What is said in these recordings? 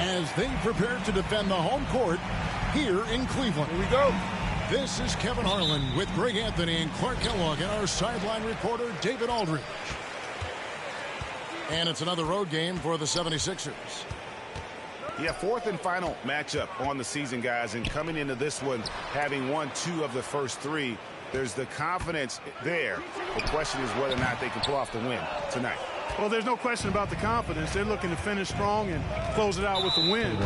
As they prepare to defend the home court here in Cleveland. Here we go. This is Kevin Harlan with Greg Anthony and Clark Kellogg and our sideline reporter David Aldridge. And it's another road game for the 76ers. Yeah, fourth and final matchup on the season, guys. And coming into this one, having won 2 of the first 3, there's the confidence there. The question is whether or not they can pull off the win tonight. Well, there's no question about the confidence. They're looking to finish strong and close it out with a win.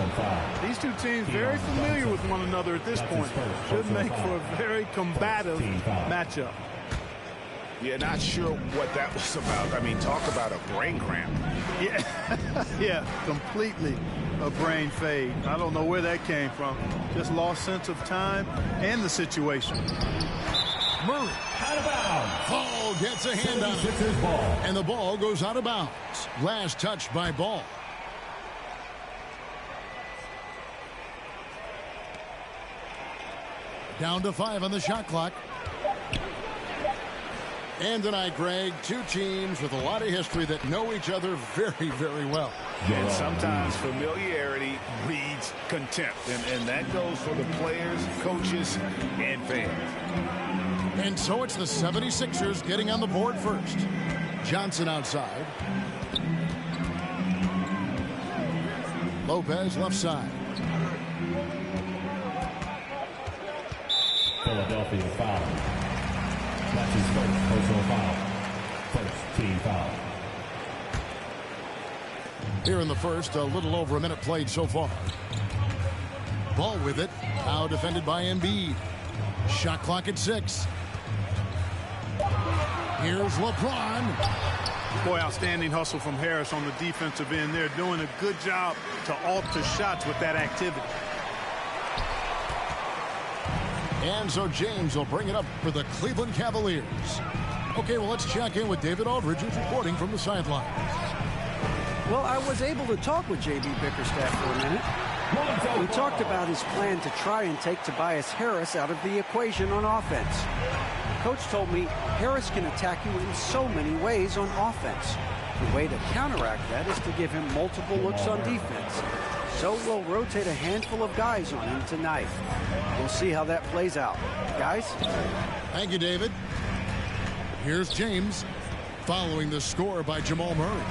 These two teams very familiar with one another at this point. Should make for a very combative matchup. Yeah, not sure what that was about. I mean, talk about a brain cramp. Yeah, completely a brain fade. I don't know where that came from. Just lost sense of time and the situation. Murray. Out of bounds. Ball gets a hand on it. And the ball goes out of bounds. Last touch by Ball. Down to 5 on the shot clock. And tonight, Greg, 2 teams with a lot of history that know each other very, very well. And sometimes familiarity breeds contempt. And that goes for the players, coaches, and fans. And so it's the 76ers getting on the board first. Johnson outside. Lopez left side. Philadelphia foul. That's his first personal foul. First team foul. Here in the first, a little over a minute played so far. Ball with it. Now defended by Embiid. Shot clock at 6. Here's LeBron. Boy, outstanding hustle from Harris on the defensive end. They're doing a good job to alter shots with that activity. And so James will bring it up for the Cleveland Cavaliers. Okay, well, let's check in with David Aldridge, who's reporting from the sidelines. Well, I was able to talk with J.B. Bickerstaff for a minute. We talked about his plan to try and take Tobias Harris out of the equation on offense. Coach told me Harris can attack you in so many ways on offense. The way to counteract that is to give him multiple looks on defense. So we'll rotate a handful of guys on him tonight. We'll see how that plays out. Guys? Thank you, David. Here's James following the score by Jamal Murray.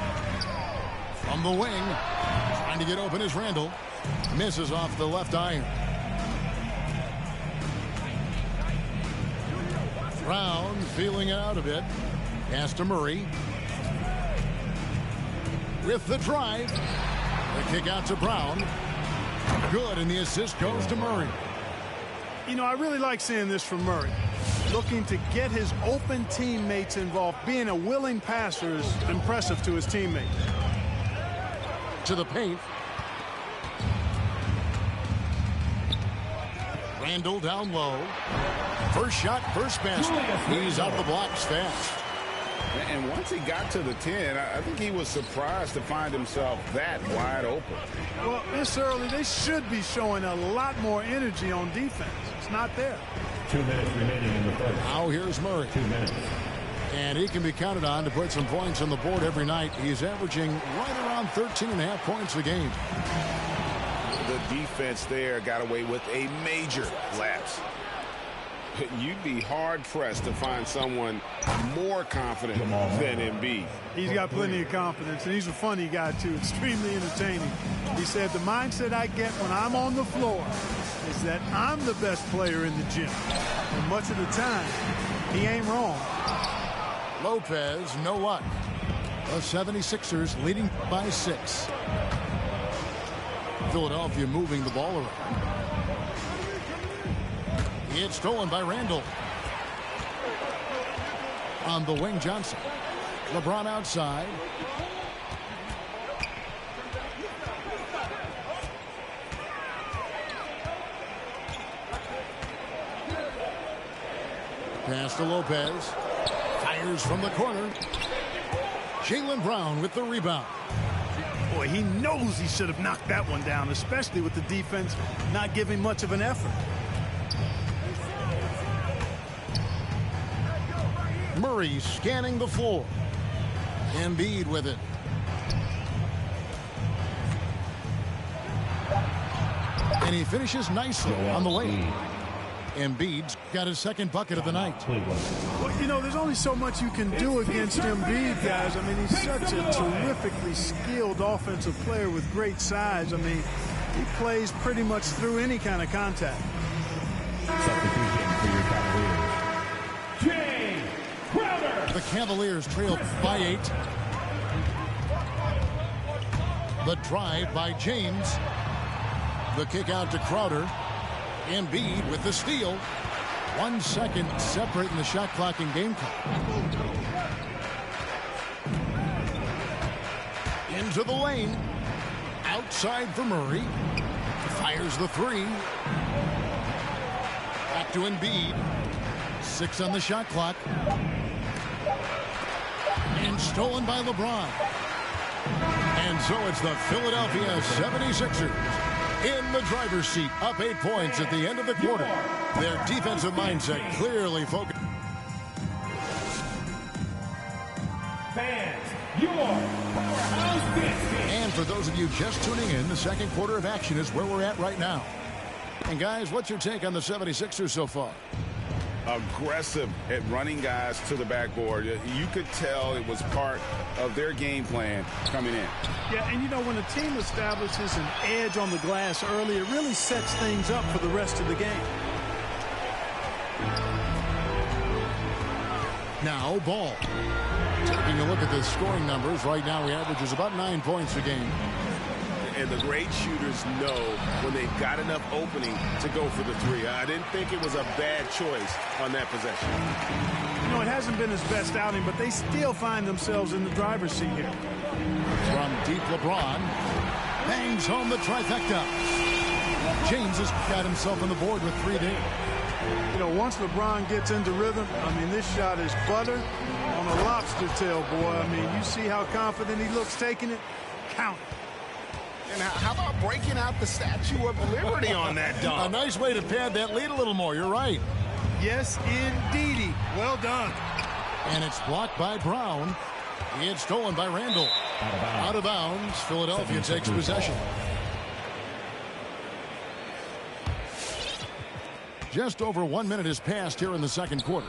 From the wing, trying to get open is Randall. Misses off the left iron. Brown feeling it out a bit. Pass to Murray. With the drive. The kick out to Brown. Good, and the assist goes to Murray. You know, I really like seeing this from Murray. Looking to get his open teammates involved. Being a willing passer is impressive to his teammates. To the paint. Randall down low. First shot, first basket. He's out the blocks fast. And once he got to the 10, I think he was surprised to find himself that wide open. Well, this early, they should be showing a lot more energy on defense. It's not there. 2 minutes remaining in the first. Now here's Murray. 2 minutes. And he can be counted on to put some points on the board every night. He's averaging right around 13.5 points a game. The defense there got away with a major lapse. You'd be hard-pressed to find someone more confident than Embiid. He's got plenty of confidence, and he's a funny guy, too. Extremely entertaining. He said, the mindset I get when I'm on the floor is that I'm the best player in the gym. And much of the time, he ain't wrong. Lopez, no luck. The 76ers leading by 6. Philadelphia moving the ball around. It's stolen by Randall. On the wing, Johnson. LeBron outside. Pass to Lopez. Fires from the corner. Jaylen Brown with the rebound. Boy, he knows he should have knocked that one down, especially with the defense not giving much of an effort. Murray scanning the floor. Embiid with it. And he finishes nicely on the lane. Embiid's got his second bucket of the night. Well, you know, there's only so much you can do against Embiid, guys. I mean, he's such a terrifically skilled offensive player with great size. I mean, he plays pretty much through any kind of contact. Substitution for your Cavaliers. The Cavaliers trail by 8. The drive by James. The kick out to Crowder. Embiid with the steal. 1 second separating the shot clock and game clock. Into the lane. Outside for Murray. Fires the 3. Back to Embiid. 6 on the shot clock. And stolen by LeBron. And so it's the Philadelphia 76ers in the driver's seat, up 8 points at the end of the quarter. Their defensive mindset clearly focused. Fans, your powerhouse biscuit. And for those of you just tuning in, the second quarter of action is where we're at right now. And guys, what's your take on the 76ers so far? Aggressive at running guys to the backboard. You could tell it was part of their game plan coming in. Yeah, and you know, when a team establishes an edge on the glass early, it really sets things up for the rest of the game. Now, Ball. Taking a look at the scoring numbers, right now he averages about 9 points a game. And the great shooters know when they've got enough opening to go for the 3. I didn't think it was a bad choice on that possession. You know, it hasn't been his best outing, but they still find themselves in the driver's seat here. From deep, LeBron bangs home the trifecta. James has got himself on the board with 3 deep. You know, once LeBron gets into rhythm, I mean, this shot is butter on a lobster tail, boy. I mean, you see how confident he looks taking it? Count it. And how about breaking out the Statue of Liberty on that dunk? A nice way to pad that lead a little more. You're right. Yes, indeedy. Well done. And it's blocked by Brown. It's stolen by Randall. Out of bounds. Philadelphia takes possession. Just over 1 minute has passed here in the second quarter.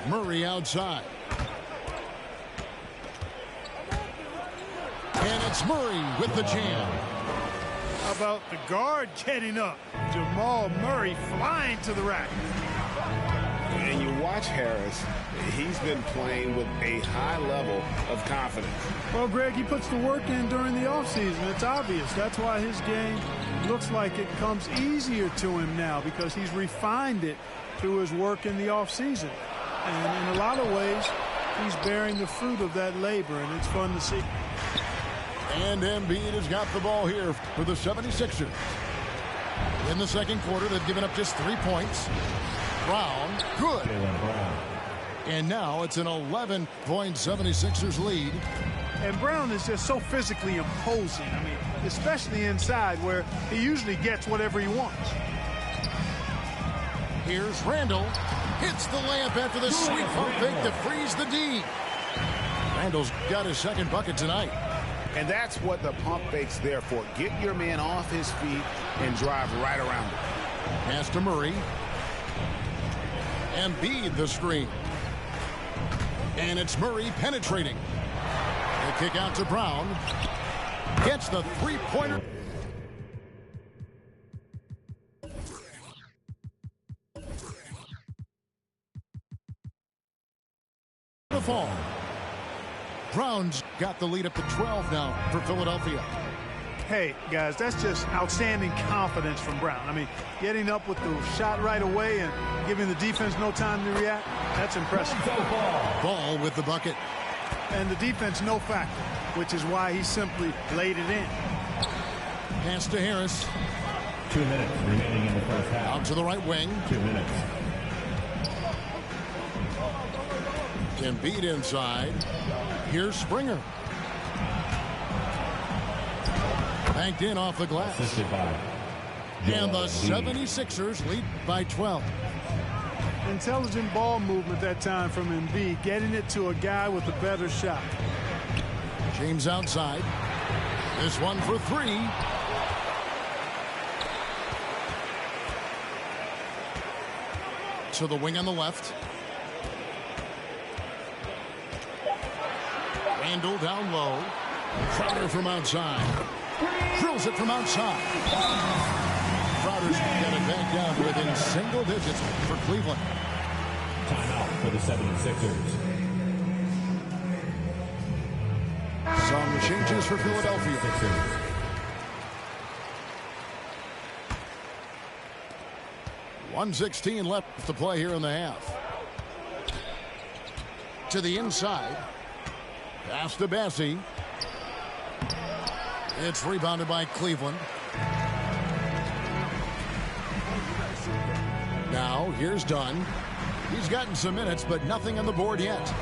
Murray outside. And it's Murray with the jam. How about the guard getting up? Jamal Murray flying to the rack. And you watch Harris, he's been playing with a high level of confidence. Well, Greg, he puts the work in during the offseason. It's obvious. That's why his game looks like it comes easier to him now, because he's refined it through his work in the offseason. And in a lot of ways, he's bearing the fruit of that labor, and it's fun to see. And Embiid has got the ball here for the 76ers. In the second quarter, they've given up just 3 points. Brown, good. And now it's an 11-point 76ers lead. And Brown is just so physically imposing. I mean, especially inside where he usually gets whatever he wants. Here's Randall. Hits the layup after the sweet pump fake to freeze the D. Randall's got his second bucket tonight. And that's what the pump fake's there for. Get your man off his feet and drive right around him. Pass to Murray. Embiid the screen. And it's Murray penetrating. The kick out to Brown. Gets the three-pointer. The fall. Brown's got the lead up to 12 now for Philadelphia. Hey, guys, that's just outstanding confidence from Brown. I mean, getting up with the shot right away and giving the defense no time to react, that's impressive. Ball with the bucket. And the defense no factor, which is why he simply laid it in. Pass to Harris. 2 minutes remaining in the first half. Out to the right wing. 2 minutes. Embiid inside. Here's Springer. Banked in off the glass. Assisted by And the 76ers lead by 12. Intelligent ball movement that time from Embiid, getting it to a guy with a better shot. James outside. This one for three. To the wing on the left. Randall down low. Crowder from outside. Drills it from outside. Crowder's got it back down to within single digits for Cleveland. Timeout for the 76ers. Some changes for Philadelphia. 76ers. .116 left to play here in the half. To the inside. Pass to Bessie. It's rebounded by Cleveland. Now, here's Dunn. He's gotten some minutes, but nothing on the board yet.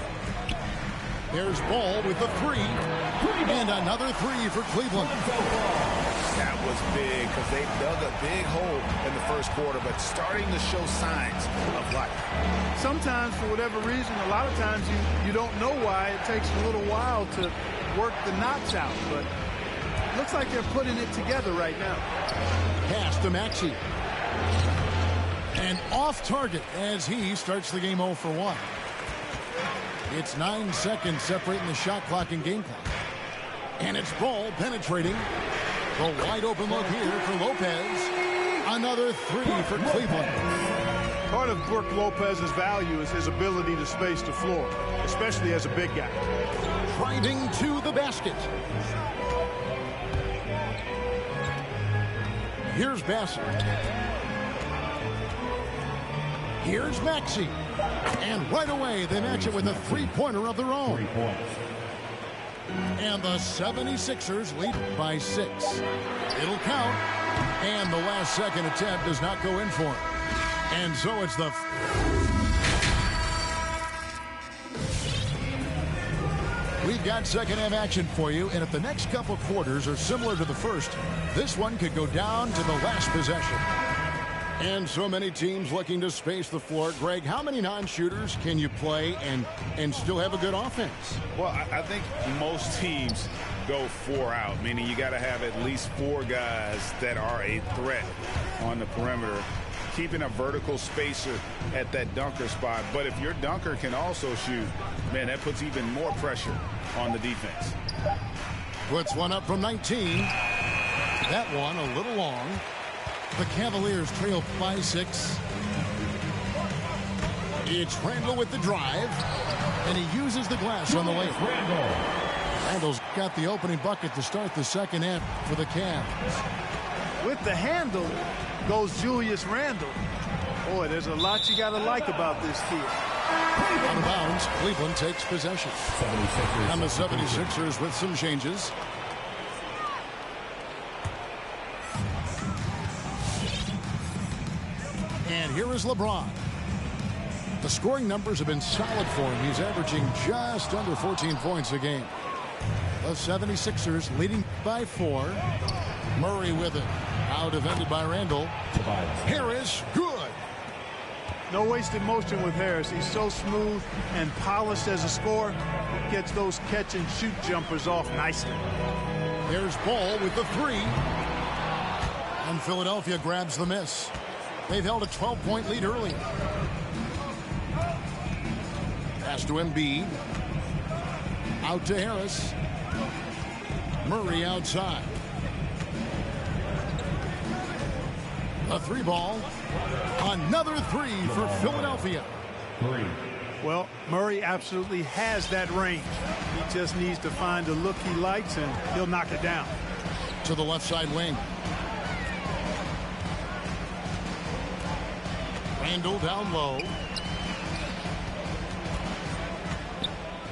There's Ball with the three. And another three for Cleveland. That was big because they dug a big hole in the first quarter, but starting to show signs of life. Sometimes, for whatever reason, a lot of times you don't know why. It takes a little while to work the knots out, but it looks like they're putting it together right now. Pass to Maxey. And off target as he starts the game 0 for 1. It's 9 seconds separating the shot clock and game clock. And it's Ball penetrating. The wide open look here for Lopez. Another three for Cleveland. Part of Brook Lopez's value is his ability to space the floor, especially as a big guy. Driving to the basket. Here's Bassett. Here's Maxey. And right away, they match it with a three-pointer of their own. 3 points. And the 76ers lead by 6. It'll count. And the last second attempt does not go in for it. And so it's the... We've got second half action for you. And if the next couple quarters are similar to the first, this one could go down to the last possession. And so many teams looking to space the floor. Greg, how many non-shooters can you play and still have a good offense? Well, I think most teams go 4 out, meaning you got to have at least 4 guys that are a threat on the perimeter, keeping a vertical spacer at that dunker spot. But if your dunker can also shoot, man, that puts even more pressure on the defense. Puts one up from 19. That one a little long. The Cavaliers trail by 6. It's Randall with the drive, and he uses the glass on the way. Randall's got the opening bucket to start the second half for the Cavs. With the handle goes Julius Randle. Boy, there's a lot you got to like about this kid. Out of bounds, Cleveland takes possession. 76ers. And the 76ers with some changes. And here is LeBron. The scoring numbers have been solid for him. He's averaging just under 14 points a game. The 76ers leading by 4. Murray with it. Now defended by Randall. Harris, good. No wasted motion with Harris. He's so smooth and polished as a scorer. Gets those catch and shoot jumpers off nicely. There's Ball with the 3. And Philadelphia grabs the miss. They've held a 12-point lead early. Pass to Embiid. Out to Harris. Murray outside. A 3 ball. Another 3 for Philadelphia. Well, Murray absolutely has that range. He just needs to find a look he likes, and he'll knock it down. To the left side wing. Randall down low.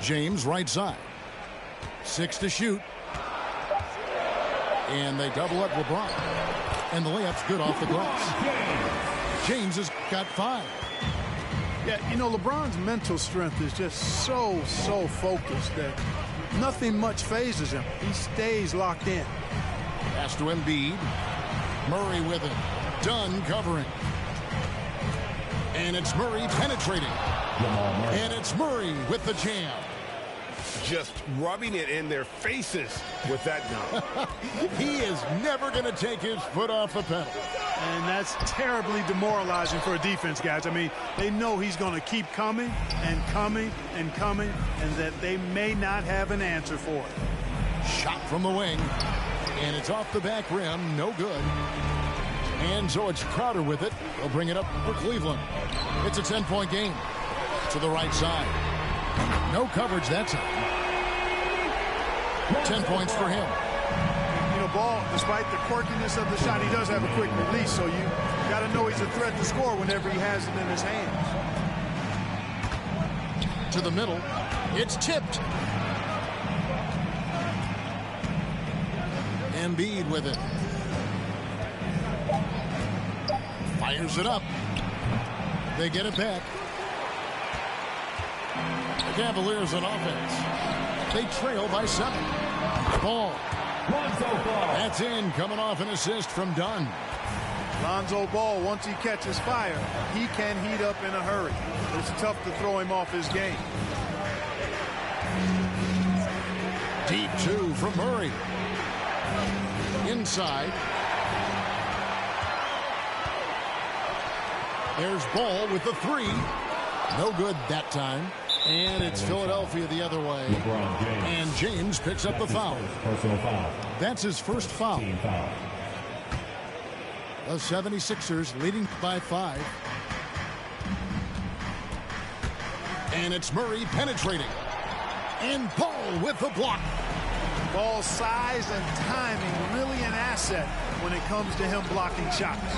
James right side. 6 to shoot. And they double up LeBron. And the layup's good off the glass. James has got 5. Yeah, you know, LeBron's mental strength is just so focused that nothing much phases him. He stays locked in. Pass to Embiid. Murray with it. Dunn covering. And it's Murray penetrating. And it's Murray with the jam. Just rubbing it in their faces with that dunk. He is never going to take his foot off the pedal. And that's terribly demoralizing for a defense, guys. I mean, they know he's going to keep coming and coming and coming, and that they may not have an answer for it. Shot from the wing. And it's off the back rim. No good. And so it's Crowder with it. They'll bring it up for Cleveland. It's a 10-point game. To the right side. No coverage that time. 10 points for him. You know, Ball, despite the quirkiness of the shot, he does have a quick release, so you got to know he's a threat to score whenever he has it in his hands. To the middle. It's tipped. Embiid with it. Fires it up. They get it back. The Cavaliers on offense. They trail by 7. Ball. That's in, coming off an assist from Dunn. Lonzo Ball, once he catches fire, he can heat up in a hurry. It's tough to throw him off his game. Deep 2 from Murray. Inside. There's Ball with the 3. No good that time. And it's Philadelphia the other way. And James picks up the foul. Personal foul. That's his first foul. Team foul. The 76ers leading by 5. And it's Murray penetrating. And Ball with the block. Ball's size and timing really an asset when it comes to him blocking shots.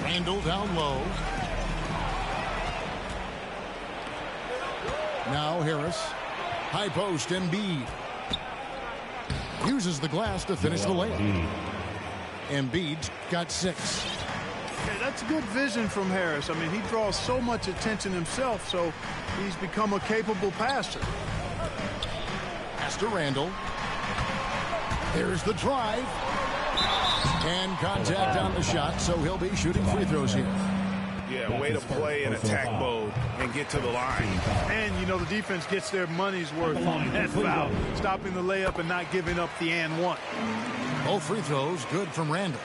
Randall down low. Now Harris. High post, Embiid. Uses the glass to finish the layup. Embiid's got 6. Okay, that's good vision from Harris. I mean, he draws so much attention himself, so he's become a capable passer. Pass to Randall. There's the drive. And contact on the shot, so he'll be shooting free throws here. Yeah, way to play in attack mode and get to the line. And, you know, the defense gets their money's worth on that foul, stopping the layup and not giving up the and one. Both free throws good from Randall.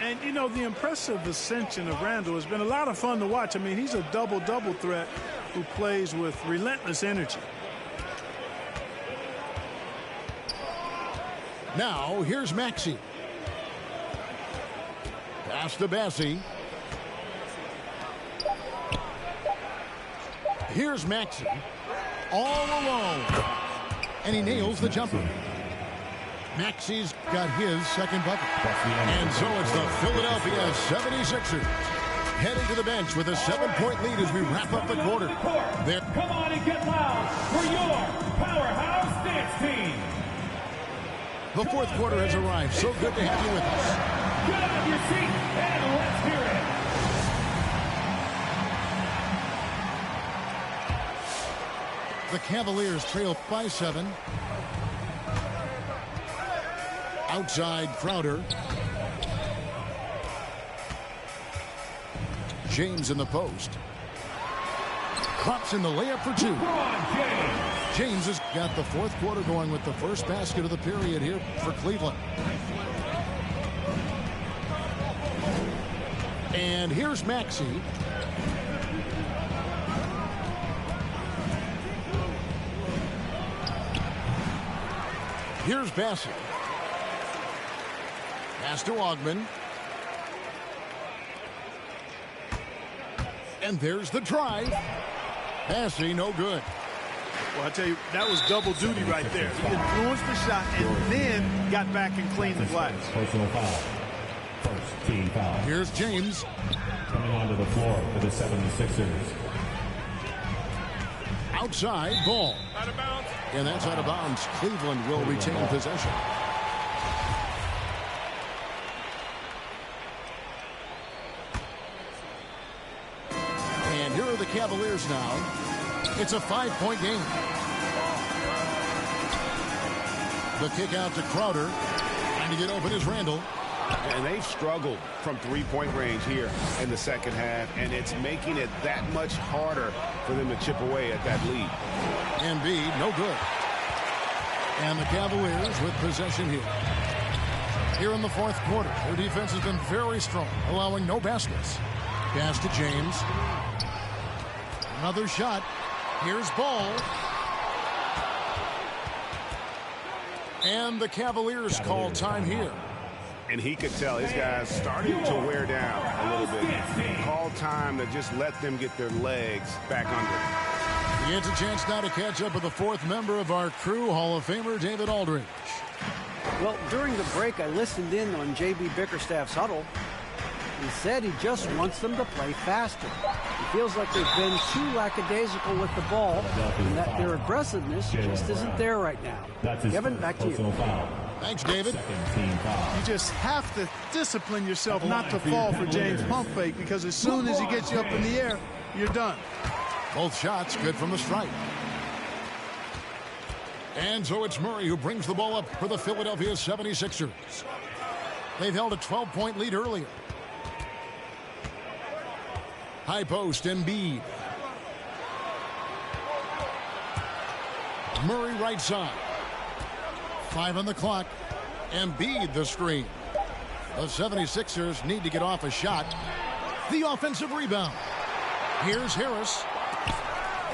And, you know, the impressive ascension of Randall has been a lot of fun to watch. I mean, he's a double-double threat who plays with relentless energy. Now, here's Maxey. Pass to Bassie. Here's Maxey. All alone. And he nails the jumper. Maxey's got his second bucket. And so it's the Philadelphia 76ers heading to the bench with a 7-point lead as we wrap up the quarter. There. Come on and get loud for your powerhouse dance team. The fourth quarter has arrived. So good to have you with us. Get out of your seat and let's hear it. The Cavaliers trail by 7. Outside Crowder. James in the post. Drops in the layup for 2. James has got the fourth quarter going with the first basket of the period here for Cleveland. And here's Maxey. Here's Bassie. Pass to Ogman. And there's the drive. Bassie, no good. Well, I tell you, that was double duty right there. He influenced the shot and then got back and cleaned the glass. Personal foul. First team foul. Here's James. Coming onto the floor for the 76ers. outside, ball. Out of bounds. And that's out of bounds. Cleveland will retain possession. And here are the Cavaliers now. It's a 5-point game. The kick out to Crowder. Trying to get open is Randall. And they've struggled from three-point range here in the second half, and it's making it that much harder for them to chip away at that lead. Embiid, no good. And the Cavaliers with possession here. Here in the fourth quarter, their defense has been very strong, allowing no baskets. Pass to James. Another shot. Here's Ball. And the Cavaliers call time here. And he could tell his guys starting to wear down a little bit. Call time to just let them get their legs back under. He gets a chance now to catch up with the fourth member of our crew, Hall of Famer David Aldridge. Well, during the break, I listened in on J.B. Bickerstaff's huddle. He said he just wants them to play faster. He feels like they've been too lackadaisical with the ball, and that their aggressiveness just isn't there right now. Kevin, back to you. Thanks, David. You just have to discipline yourself not to fall for James' pump fake, because as soon as he gets you up in the air, you're done. Both shots good from the stripe. And so it's Murray who brings the ball up for the Philadelphia 76ers. They've held a 12-point lead earlier. High post, Embiid. Murray right side. 5 on the clock. Embiid the screen. The 76ers need to get off a shot. The offensive rebound. Here's Harris.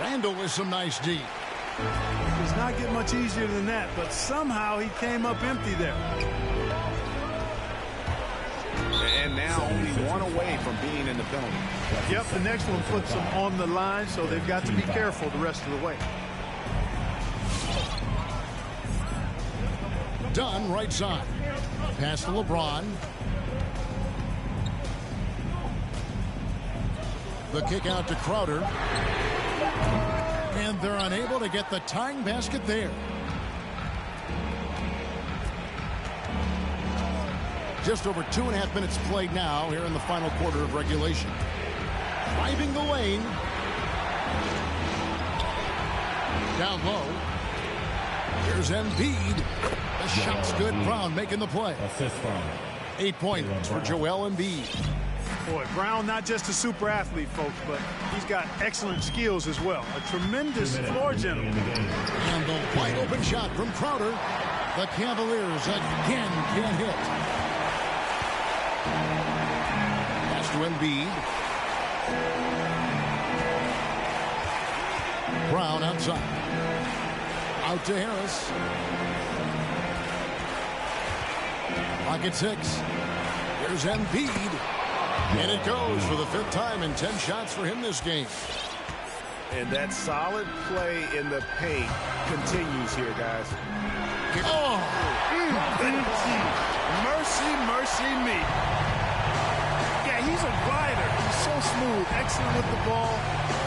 Randall with some nice D. Does not get much easier than that, but somehow he came up empty there. And now only one away from being in the penalty. Yep, the next one puts them on the line, so they've got to be careful the rest of the way. Dunn right side. Pass to LeBron. The kick out to Crowder. And they're unable to get the tying basket there. Just over 2.5 minutes played now here in the final quarter of regulation. Driving the lane. Down low. Here's Embiid. The shot's good. Brown making the play. Assist from 8 points for Joel Embiid. Boy, Brown not just a super athlete, folks, but he's got excellent skills as well. A tremendous floor general. And the wide open shot from Crowder. The Cavaliers again can't hit. Pass to Embiid. Brown outside. Out to Harris. Pocket 6. Here's Embiid. And it goes for the 5th time in 10 shots for him this game. And that solid play in the paint continues here, guys. Oh! Mercy, mercy me. Yeah, he's a glider. He's so smooth, excellent with the ball,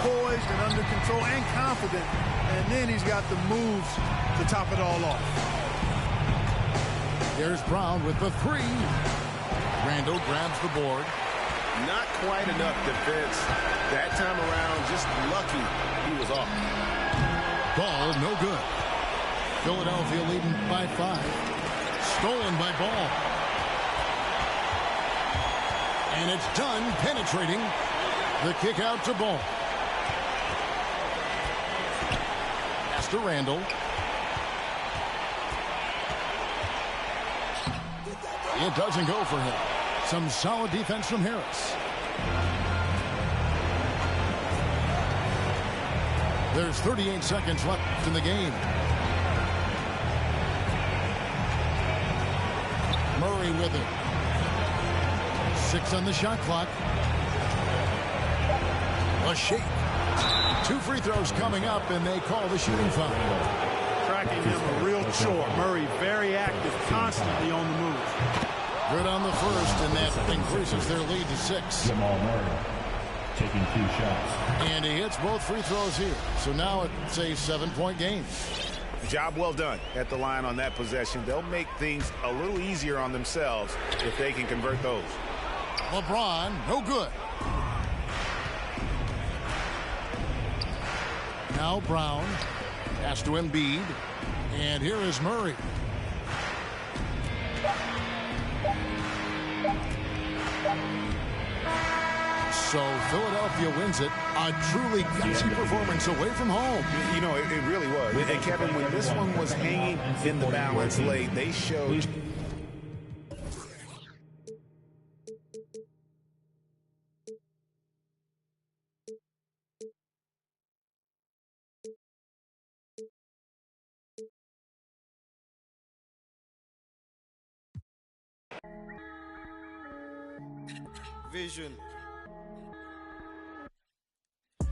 poised and under control and confident. And then he's got the moves to top it all off. Here's Brown with the 3. Randall grabs the board. Not quite enough defense that time around. Just lucky he was off. Ball no good. Philadelphia leading by 5. Stolen by Ball. And it's done penetrating. The kick out to Ball. Pass to Randall. It doesn't go for him. Some solid defense from Harris. There's 38 seconds left in the game. Murray with it. 6 on the shot clock. A shake. 2 free throws coming up, and they call the shooting foul. Tracking him a real chore. Murray very active, constantly on the move. Good on the first, and that increases their lead to 6. Jamal Murray. taking 2 shots. And he hits both free throws here. So now it's a 7-point game. Job well done at the line on that possession. They'll make things a little easier on themselves if they can convert those. LeBron, no good. Now Brown. Pass to Embiid. And here is Murray. So Philadelphia wins it. A truly gutsy performance away from home. You know, it really was. And Kevin, when this one was hanging in the balance late, they showed... Vision.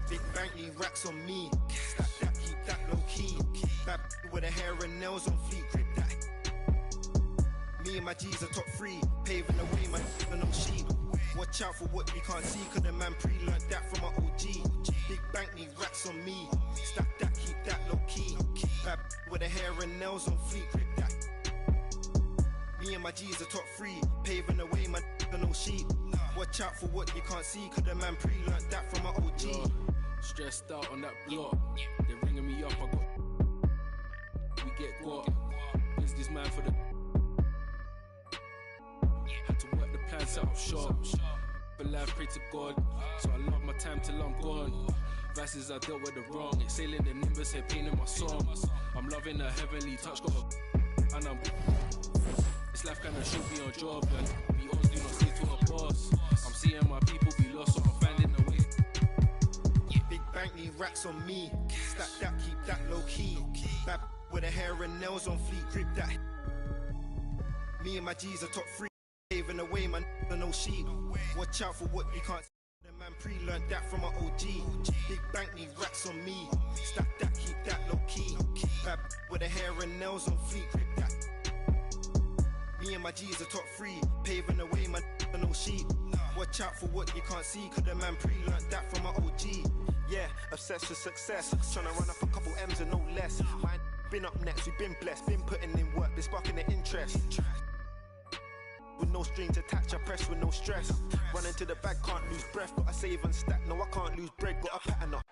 Big bank need racks on me. Stack that, keep that low key. Bad with the hair and nails on fleek. Grip that. Me and my G's are top 3. Paving the way, my and I'm sheep. Watch out for what you can't see, cause the man pre-learned that from my OG. Big bank need racks on me. Stack that, keep that low key. Bad with the hair and nails on fleek. Grip that. Me and my G's are top 3. Paving the way, my and no sheep. Watch out for what you can't see, cause the man pre-learned that from my OG. Stressed out on that block. They're ringing me up, I got... We get got. Business man for the... Had to work the plan, set up shop. But life, pray to God. So I love my time till I'm gone. Vices I dealt with the wrong. Exhaling the nimbus, head pain in my songs. I'm loving the heavenly touch, got a... And I'm... This life kinda should be on job, and we always do not stay to a boss. I'm seeing my people be lost, so I'm finding a way. Big bank need racks on me. Stack that, keep that low key. Bad with the hair and nails on fleek. Grip that. Me and my G's are top 3. Paving the way, man, no sheep. Watch out for what you can't see. The man pre-learned that from my OG. Big bank need racks on me. Stack that, keep that low key. Bad with the hair and nails on fleek. Grip that. Me and my G's are top 3. Paving the way, man, no sheep. Watch out for what you can't see, cause the man pre-learned that from my OG. Yeah, obsessed with success. Tryna run up a couple M's and no less. Mine been up next, we've been blessed. Been putting in work, been sparking the interest. With no strings attached, I press with no stress. Running to the bag, can't lose breath. Gotta save and stack, no I can't lose bread. Got a pattern up.